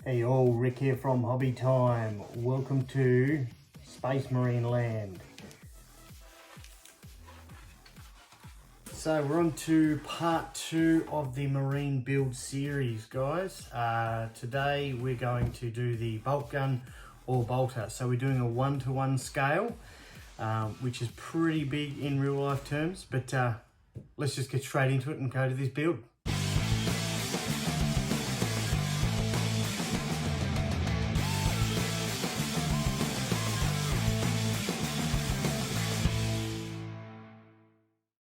Hey all, Rick here from Hobby Time. Welcome to Space Marine Land. So we're on to part 2 of the Marine build series, guys. Today we're going to do the bolt gun or bolter. So we're doing a 1-to-1 scale, which is pretty big in real life terms, but let's just get straight into it and go to this build.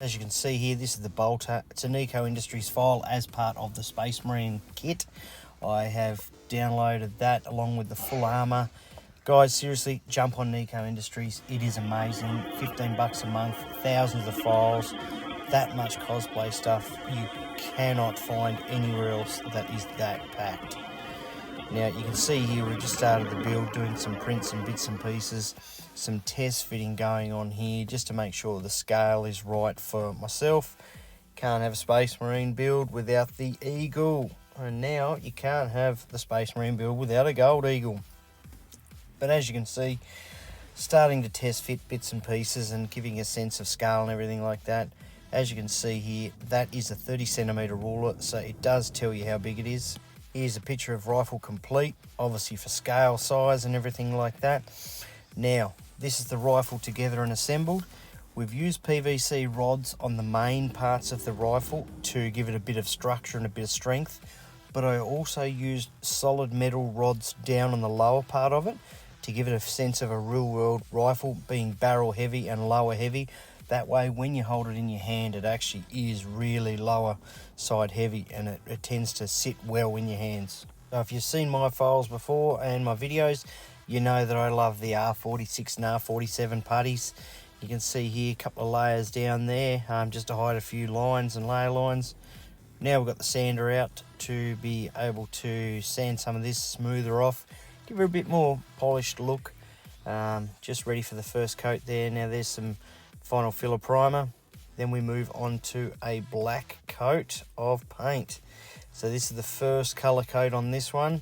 As you can see here, this is the bolter. It's a Nico Industries file as part of the Space Marine kit. I have downloaded that along with the full armor. Guys, seriously, jump on Nico Industries. It is amazing. 15 bucks a month, thousands of files, that much cosplay stuff. You cannot find anywhere else that is that packed. Now you can see here we've just started the build, doing some prints and bits and pieces, some test fitting going on here just to make sure the scale is right for myself. Can't have a Space Marine build without the Eagle, and now you can't have the Space Marine build without a Gold Eagle. But as you can see, starting to test fit bits and pieces and giving a sense of scale and everything like that. As you can see here, that is a 30cm ruler, so it does tell you how big it is. Here's a picture of rifle complete, obviously for scale, size and everything like that. Now, this is the rifle together and assembled. We've used PVC rods on the main parts of the rifle to give it a bit of structure and a bit of strength, but I also used solid metal rods down on the lower part of it to give it a sense of a real world rifle, being barrel heavy and lower heavy. That way, when you hold it in your hand, it actually is really lower side heavy, and it tends to sit well in your hands. So if you've seen my files before and my videos, you know that I love the R46 and R47 putties. You can see here a couple of layers down there, just to hide a few lines and layer lines. Now we've got the sander out to be able to sand some of this smoother off, give her a bit more polished look. Just ready for the first coat there. Now there's some final filler primer, then we move on to a black coat of paint. So this is the first color coat on this one.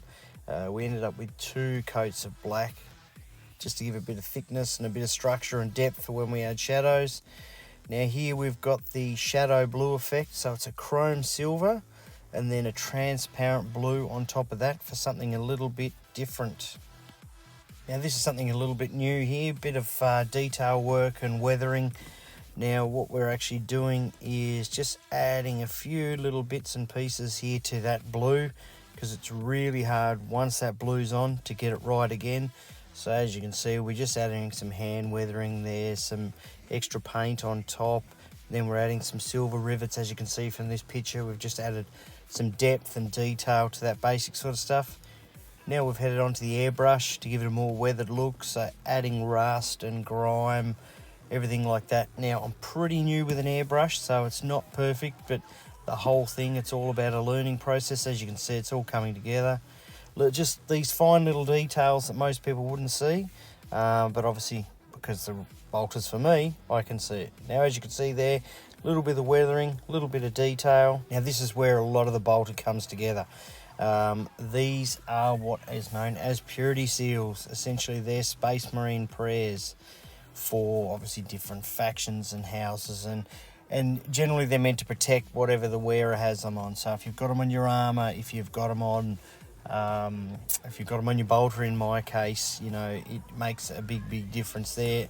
We ended up with 2 coats of black just to give a bit of thickness and a bit of structure and depth for when we add shadows. Now here we've got the shadow blue effect, so it's a chrome silver and then a transparent blue on top of that for something a little bit different. Now this is something a little bit new here, bit of detail work and weathering. Now what we're actually doing is just adding a few little bits and pieces here to that blue, because it's really hard once that blue's on to get it right again. So as you can see, we're just adding some hand weathering there, some extra paint on top. Then we're adding some silver rivets. As you can see from this picture, we've just added some depth and detail to that basic sort of stuff. Now we've headed on to the airbrush to give it a more weathered look, so adding rust and grime, everything like that. Now I'm pretty new with an airbrush, so it's not perfect, but the whole thing, it's all about a learning process. As you can see, it's all coming together. Look, just these fine little details that most people wouldn't see, but obviously because the bolter's for me, I can see it. Now as you can see there, a little bit of weathering, a little bit of detail. Now this is where a lot of the bolter comes together. These are what is known as purity seals. Essentially they're Space Marine prayers for obviously different factions and houses, and generally they're meant to protect whatever the wearer has them on. So if you've got them on your armor, if you've got them on your bolter, in my case, you know, it makes a big difference there.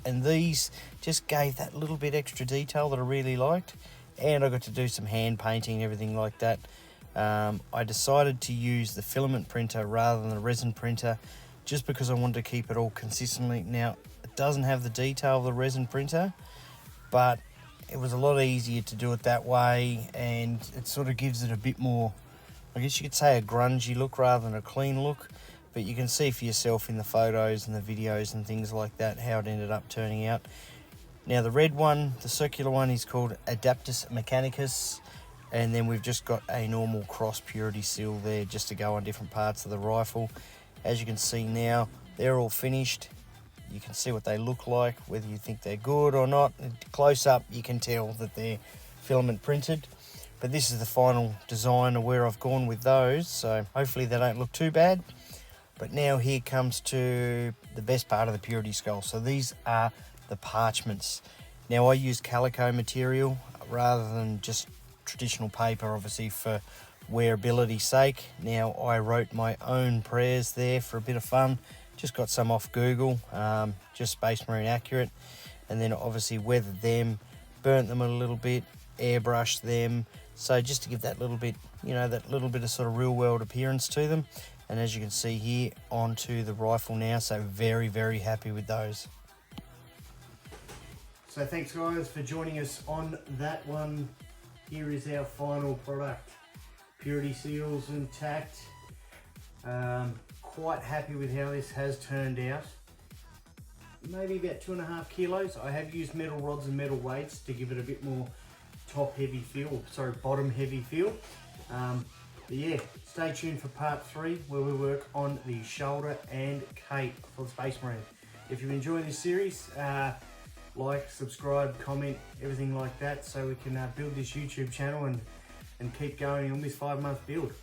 And these just gave that little bit extra detail that I really liked, and I got to do some hand painting and everything like that. I decided to use the filament printer rather than the resin printer, just because I wanted to keep it all consistently. Now it doesn't have the detail of the resin printer, but it was a lot easier to do it that way, and it sort of gives it a bit more, I guess you could say, a grungy look rather than a clean look. But you can see for yourself in the photos and the videos and things like that how it ended up turning out. Now the red one, the circular one, is called Adeptus Mechanicus. And then we've just got a normal cross purity seal there just to go on different parts of the rifle. As you can see now, they're all finished. You can see what they look like, whether you think they're good or not. Close up, you can tell that they're filament printed. But this is the final design of where I've gone with those, so hopefully they don't look too bad. But now here comes to the best part of the Purity Skull. So these are the parchments. Now I use calico material rather than just traditional paper, obviously for wearability's sake. Now I wrote my own prayers there for a bit of fun. Just got some off Google, just Space Marine accurate. And then obviously weathered them, burnt them a little bit, airbrushed them. So just to give that little bit, you know, that little bit of sort of real world appearance to them. And as you can see here, onto the rifle now. So very, very happy with those. So thanks guys for joining us on that one. Here is our final product. Purity seals intact. Quite happy with how this has turned out. Maybe about 2.5 kilos. I have used metal rods and metal weights to give it a bit more top heavy feel, sorry, bottom heavy feel. But yeah, stay tuned for part 3 where we work on the shoulder and cape for the Space Marine. If you enjoy this series, like, subscribe, comment, everything like that, so we can build this YouTube channel and keep going on this 5-month build.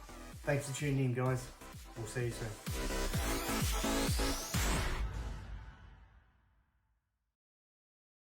Thanks for tuning in, guys. We'll see you soon.